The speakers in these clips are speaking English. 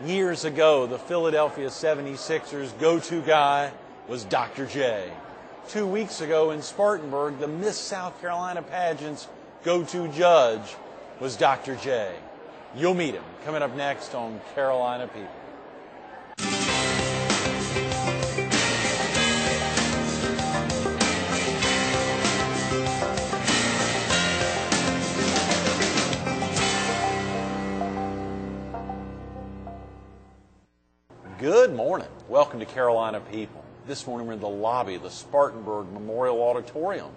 Years ago, the Philadelphia 76ers go-to guy was Dr. J. 2 weeks ago in Spartanburg, the Miss South Carolina Pageant's go-to judge was Dr. J. You'll meet him coming up next on Carolina People. Good morning. Welcome to Carolina People. This morning we're in the lobby of the Spartanburg Memorial Auditorium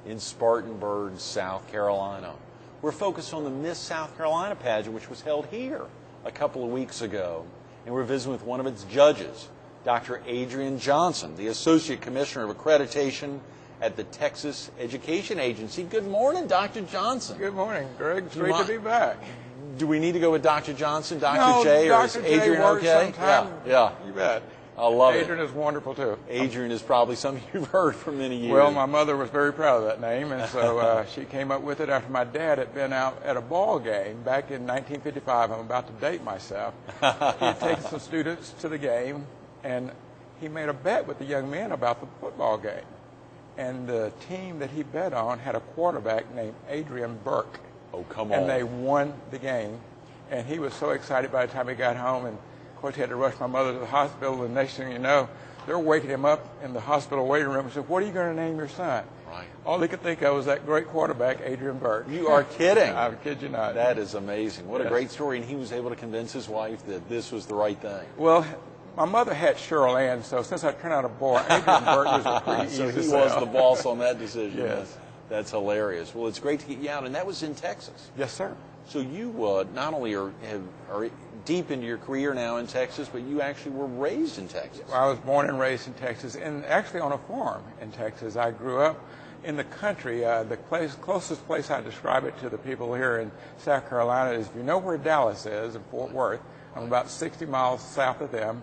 in Spartanburg, South Carolina. We're focused on the Miss South Carolina pageant, which was held here a couple of weeks ago. And we're visiting with one of its judges, Dr. Adrain Johnson, the Associate Commissioner of Accreditation at the Texas Education Agency. Good morning, Dr. Johnson. Good morning, Greg. It's great to be back. Do we need to go with Dr. Johnson, Dr. No, J, or Dr. is Adrain okay? Yeah. You bet. I love it. Adrain is wonderful, too. Adrain is probably something you've heard for many years. Well, my mother was very proud of that name, and so she came up with it after my dad had been out at a ball game back in 1955. I'm about to date myself. He had taken some students to the game, and he made a bet with the young men about the football game. And the team that he bet on had a quarterback named Adrian Burke. Oh, come on. And they won the game. And he was so excited by the time he got home. And, of course, he had to rush my mother to the hospital. And next thing you know, they're waking him up in the hospital waiting room and said, "What are you going to name your son?" Right. All he could think of was that great quarterback, Adrian Burke. You are kidding. I kid you not. That is amazing. What a great story. And he was able to convince his wife that this was the right thing. Well, my mother had Cheryl Ann, so since I turned out a boy, Adrian Burke was a pretty easy So he sell. was the boss on that decision. Yes. That's hilarious. Well, it's great to get you out. And that was in Texas. Yes, sir. So you not only are deep into your career now in Texas, but you actually were raised in Texas. Well, I was born and raised in Texas, and actually on a farm in Texas. I grew up in the country. The closest place I describe it to the people here in South Carolina is, if you know where Dallas is in Fort Worth, I'm about 60 miles south of them,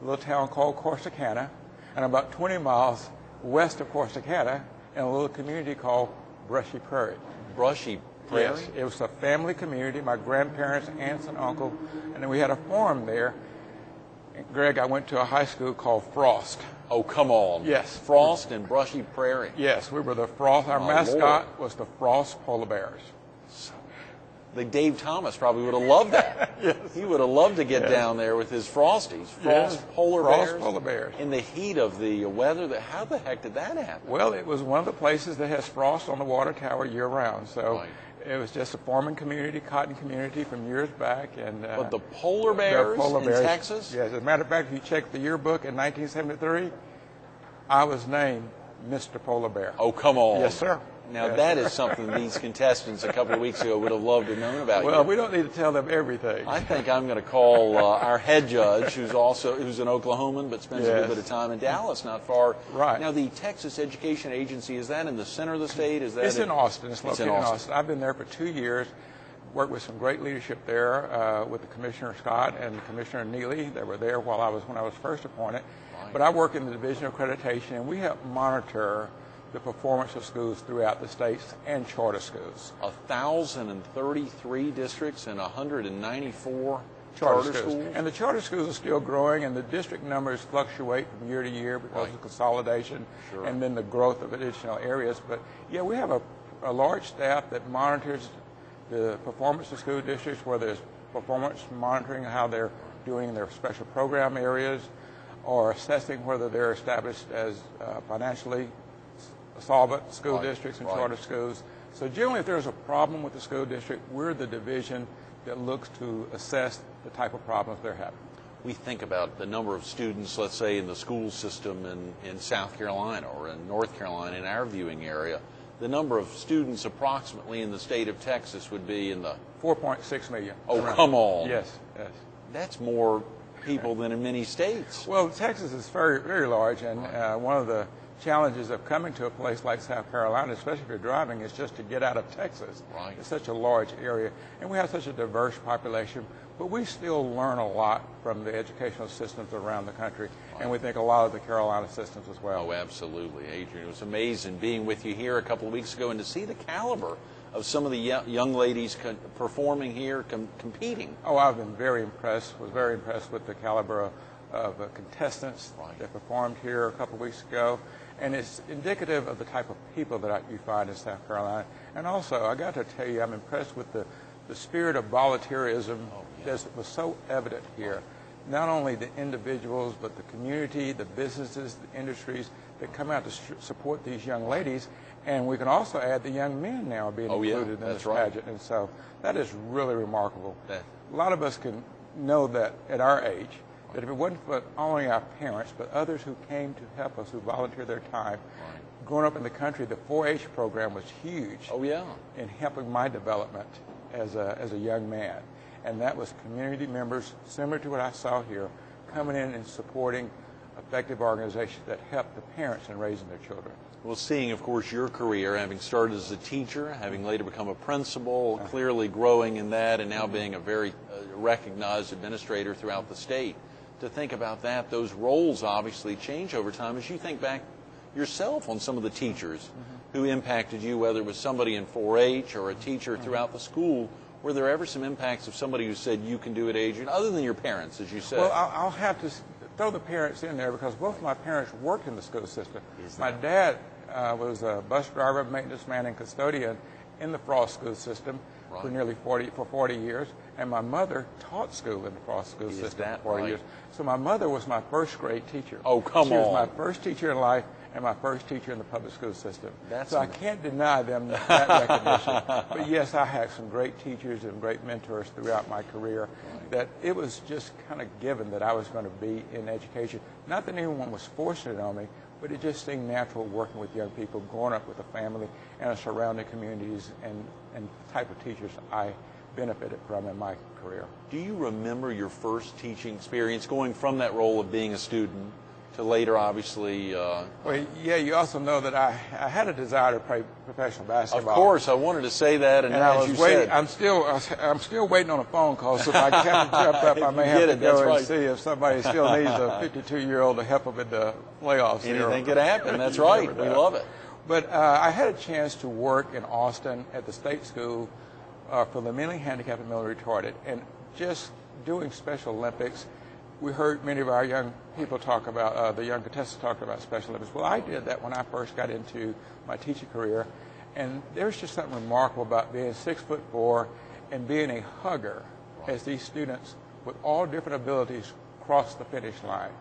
a little town called Corsicana, and about 20 miles west of Corsicana in a little community called Brushy Prairie. Brushy Prairie? Yes, it was a family community, my grandparents, aunts, and uncle, and then we had a farm there. And Greg, I went to a high school called Frost. Oh, come on. Yes. Frost and Brushy Prairie. Yes, we were the Frost. Our mascot was the Frost Polar Bears. Dave Thomas probably would have loved that. Yes. He would have loved to get down there with his Frosties. Frost Polar Bears. In the heat of the weather. How the heck did that happen? Well, it was one of the places that has frost on the water tower year-round. So right. It was just a farming community, cotton community from years back. And but the Polar Bears in Texas? Yes. As a matter of fact, if you check the yearbook in 1973, I was named Mr. Polar Bear. Oh, come on. Yes, sir. Now, that is something these contestants a couple of weeks ago would have loved to have known about. Well, we don't need to tell them everything. I think I'm going to call our head judge, who's an Oklahoman but spends a good bit of time in Dallas, not far. Right. Now, the Texas Education Agency, is that in the center of the state? It's in Austin. It's located in Austin. I've been there for 2 years, worked with some great leadership there with the Commissioner Scott and Commissioner Neely. They were there when I was first appointed. Right. But I work in the Division of Accreditation, and we help monitor the performance of schools throughout the states and charter schools. 1,033 districts and 194 charter schools. And the charter schools are still growing, and the district numbers fluctuate from year to year because of consolidation and then the growth of additional areas. But yeah, we have a large staff that monitors the performance of school districts, where there's performance monitoring, how they're doing in their special program areas, or assessing whether they're established as financially solvent school districts and charter schools. So generally, if there's a problem with the school district, we're the division that looks to assess the type of problems they're having. We think about the number of students, let's say, in the school system in South Carolina or in North Carolina, in our viewing area. The number of students approximately in the state of Texas would be in the 4.6 million. Oh, come on. Yes, yes. That's more people than in many states. Well, Texas is very, very large, and one of the challenges of coming to a place like South Carolina, especially if you're driving, is just to get out of Texas. Right. It's such a large area, and we have such a diverse population, but we still learn a lot from the educational systems around the country, and we think a lot of the Carolina systems as well. Oh, absolutely, Adrian. It was amazing being with you here a couple of weeks ago and to see the caliber of some of the young ladies performing here, competing? Oh, I've been very impressed, was very impressed with the caliber of contestants that performed here a couple of weeks ago. And it's indicative of the type of people that you find in South Carolina. And also, I got to tell you, I'm impressed with the spirit of volunteerism that was so evident here. Not only the individuals, but the community, the businesses, the industries that come out to support these young ladies. And we can also add the young men now are being included in this pageant. And so that is really remarkable. A lot of us can know that at our age, that if it wasn't for only our parents, but others who came to help us, who volunteered their time, growing up in the country, the 4-H program was huge in helping my development as a young man. And that was community members, similar to what I saw here, coming in and supporting effective organizations that help the parents in raising their children. Well, seeing, of course, your career, having started as a teacher, having later become a principal, clearly growing in that, and now being a very recognized administrator throughout the state, to think about that, those roles obviously change over time as you think back yourself on some of the teachers who impacted you, whether it was somebody in 4-H or a teacher throughout the school. Were there ever some impacts of somebody who said you can do it, Adrian, other than your parents, as you said? Well, I'll have to throw the parents in there because both of my parents worked in the school system. My dad was a bus driver, maintenance man, and custodian in the Frost school system for nearly 40 years, and my mother taught school in the Frost school system for 40 years. So my mother was my first grade teacher. Oh, come on. She was my first teacher in life and my first teacher in the public school system. So I can't deny them that recognition. But yes, I had some great teachers and great mentors throughout my career that it was just kind of given that I was going to be in education. Not that anyone was forcing it on me, but it just seemed natural working with young people, growing up with a family and surrounding communities and the type of teachers I benefited from in my career. Do you remember your first teaching experience, going from that role of being a student to later, obviously? Well, yeah, you also know that I had a desire to play professional basketball. Of course, I wanted to say that, and I as was you waiting. said, I'm still waiting on a phone call. So if I haven't jumped up, I may have to go and see if somebody still needs a 52-year-old to help them in the playoffs. Anything could happen. That's right. We love it. But I had a chance to work in Austin at the state school for the mentally handicapped and mentally retarded, and just doing Special Olympics. We heard many of our young people talk about, the young contestants talk about Special Olympics. Well, I did that when I first got into my teaching career, and there's just something remarkable about being 6'4" and being a hugger as these students with all different abilities cross the finish line.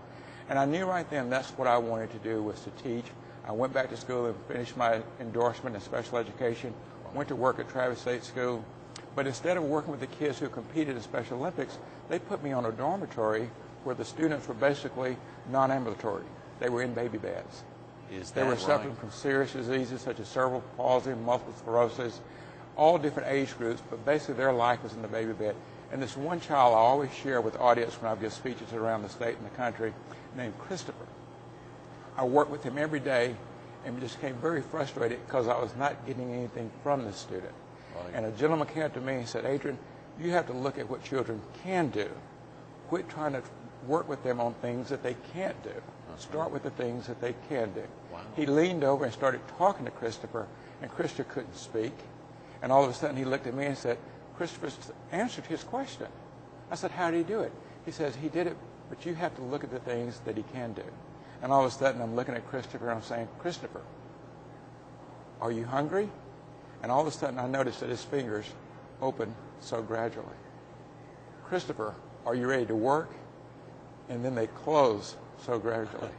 And I knew right then that's what I wanted to do, was to teach. I went back to school and finished my endorsement in special education, went to work at Travis State School. But instead of working with the kids who competed in Special Olympics, they put me on a dormitory where the students were basically non-ambulatory. They were in baby beds. They were suffering from serious diseases such as cerebral palsy, multiple sclerosis, all different age groups, but basically their life was in the baby bed. And this one child I always share with the audience when I give speeches around the state and the country, named Christopher. I worked with him every day and just became very frustrated because I was not getting anything from this student. And a gentleman came to me and said, Adrian, you have to look at what children can do. Quit trying to work with them on things that they can't do. Start with the things that they can do. He leaned over and started talking to Christopher, and Christopher couldn't speak. And all of a sudden he looked at me and said, Christopher answered his question. I said, how did he do it? He says, he did it, but you have to look at the things that he can do. And all of a sudden I'm looking at Christopher and I'm saying, Christopher, are you hungry? And all of a sudden I noticed that his fingers opened so gradually. Christopher, are you ready to work? And then they close so gradually.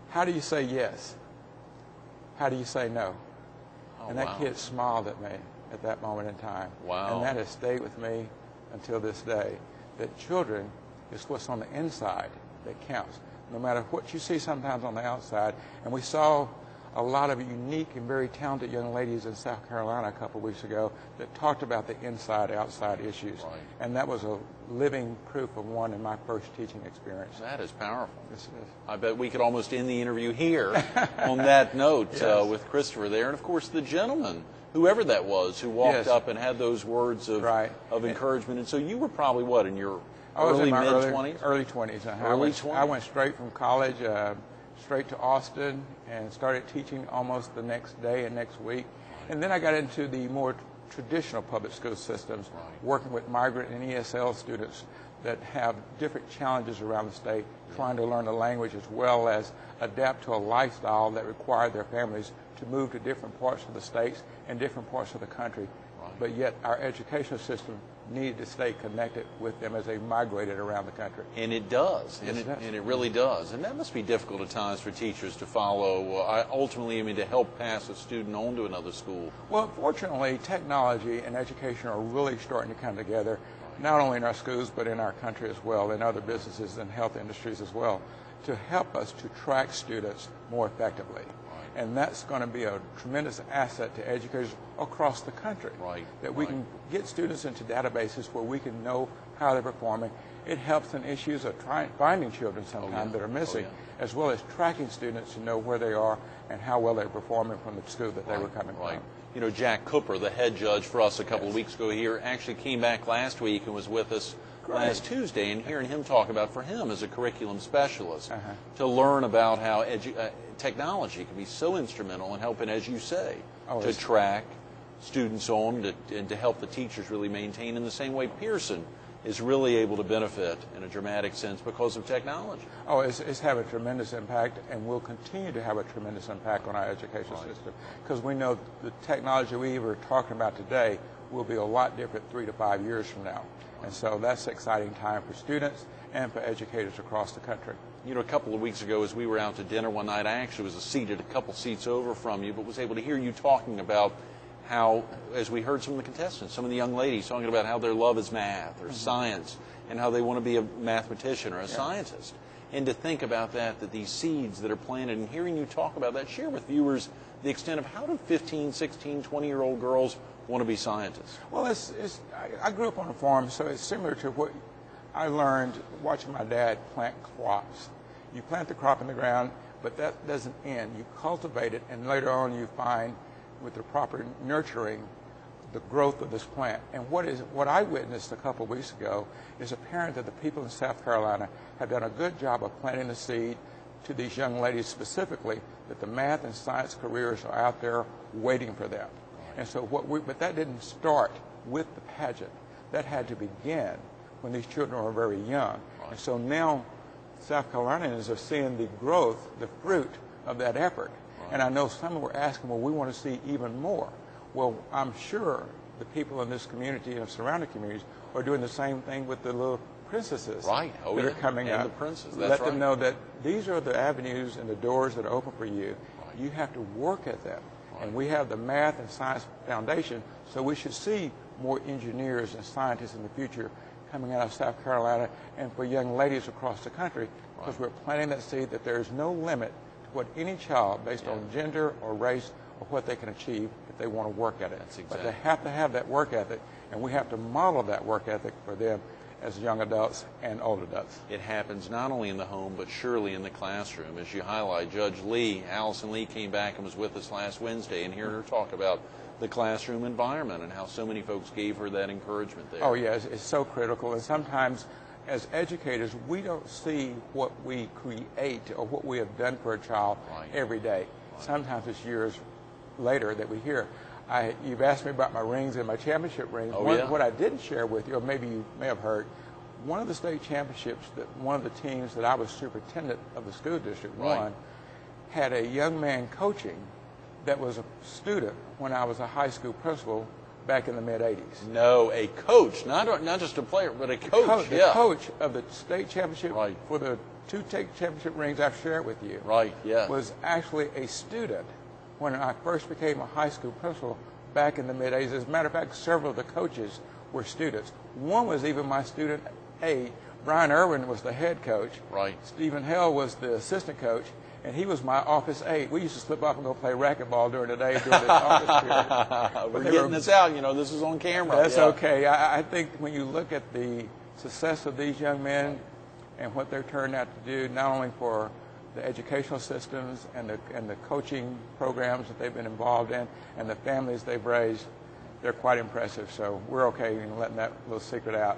How do you say yes? How do you say no? And that kid smiled at me at that moment in time. And that has stayed with me until this day, that children is what's on the inside that counts, no matter what you see sometimes on the outside. And we saw a lot of unique and very talented young ladies in South Carolina a couple of weeks ago that talked about the inside-outside issues. And that was a living proof of one in my first teaching experience. That is powerful. Yes, it is. I bet we could almost end the interview here on that note with Christopher there. And, of course, the gentleman, whoever that was, who walked up and had those words of encouragement. And so you were probably, what, in your early mid-20s? Early 20s. Early 20s? I went straight from college straight to Austin and started teaching almost the next day and next week. And then I got into the more traditional public school systems, Right. working with migrant and ESL students that have different challenges around the state, trying to learn the language as well as adapt to a lifestyle that required their families to move to different parts of the states and different parts of the country. Right. But yet our educational system needed to stay connected with them as they migrated around the country. And it does, Yes, it does. and it really does. And that must be difficult at times for teachers to follow, ultimately, I mean, to help pass a student on to another school. Well, fortunately, technology and education are really starting to come together, not only in our schools, but in our country as well, in other businesses and health industries as well, to help us to track students more effectively. And that's going to be a tremendous asset to educators across the country. Right. That we can get students into databases where we can know how they're performing. It helps in issues of finding children sometimes that are missing, as well as tracking students to know where they are and how well they're performing from the school that they were coming from. You know, Jack Cooper, the head judge for us a couple of weeks ago here, actually came back last week and was with us last Tuesday, and hearing him talk about, for him as a curriculum specialist, to learn about how technology can be so instrumental in helping, as you say, to track students on and to help the teachers really maintain in the same way Pearson is really able to benefit in a dramatic sense because of technology. Oh, it's having a tremendous impact and will continue to have a tremendous impact on our education system, because we know the technology we were talking about today will be a lot different 3 to 5 years from now. And so that's an exciting time for students and for educators across the country. You know, a couple of weeks ago as we were out to dinner one night, I actually was seated a couple seats over from you, but was able to hear you talking about how, as we heard some of the contestants, some of the young ladies talking about how their love is math or science and how they want to be a mathematician or a scientist. And to think about that these seeds that are planted, and hearing you talk about that, share with viewers the extent of how do 15, 16, 20-year-old girls want to be scientists? Well, I grew up on a farm, so it's similar to what I learned watching my dad plant crops. You plant the crop in the ground, but that doesn't end. You cultivate it, and later on you find, with the proper nurturing, the growth of this plant. And what I witnessed a couple of weeks ago is apparent that the people in South Carolina have done a good job of planting the seed to these young ladies specifically, that the math and science careers are out there waiting for them. And so but that didn't start with the pageant. That had to begin when these children were very young. And so now South Carolinians are seeing the growth, the fruit of that effort. And I know some were asking, well, we want to see even more. Well, I'm sure the people in this community and surrounding communities are doing the same thing with the little princesses that are coming up. The princes. Let them know that these are the avenues and the doors that are open for you. You have to work at them. And we have the math and science foundation, so we should see more engineers and scientists in the future coming out of South Carolina and for young ladies across the country, because we're planting that seed that there is no limit to what any child, based on gender or race, or what they can achieve if they want to work at it. But they have to have that work ethic, and we have to model that work ethic for them as young adults and old adults. It happens not only in the home, but surely in the classroom. As you highlight, Judge Lee, Allison Lee, came back and was with us last Wednesday, and hearing her talk about the classroom environment and how so many folks gave her that encouragement there. Oh, yes, it's so critical. And sometimes, as educators, we don't see what we create or what we have done for a child every day. Sometimes it's years later that we hear. You've asked me about my rings and my championship rings. What I didn't share with you, or maybe you may have heard, one of the state championships that one of the teams that I was superintendent of the school district won had a young man coaching that was a student when I was a high school principal back in the mid-'80s. No, a coach, not just a player, but a coach. The coach of the state championship for the 2 state championship rings I've shared with you was actually a student when I first became a high school principal back in the mid-'80s. As a matter of fact, several of the coaches were students. One was even my student aide. Brian Irwin was the head coach. Stephen Hell was the assistant coach, and he was my office aide. We used to slip off and go play racquetball during the day during this office period. We're getting this out, you know, this is on camera. That's okay. I think when you look at the success of these young men and what they're turned out to do, not only for the educational systems and the coaching programs that they've been involved in and the families they've raised, they're quite impressive. So we're okay in letting that little secret out.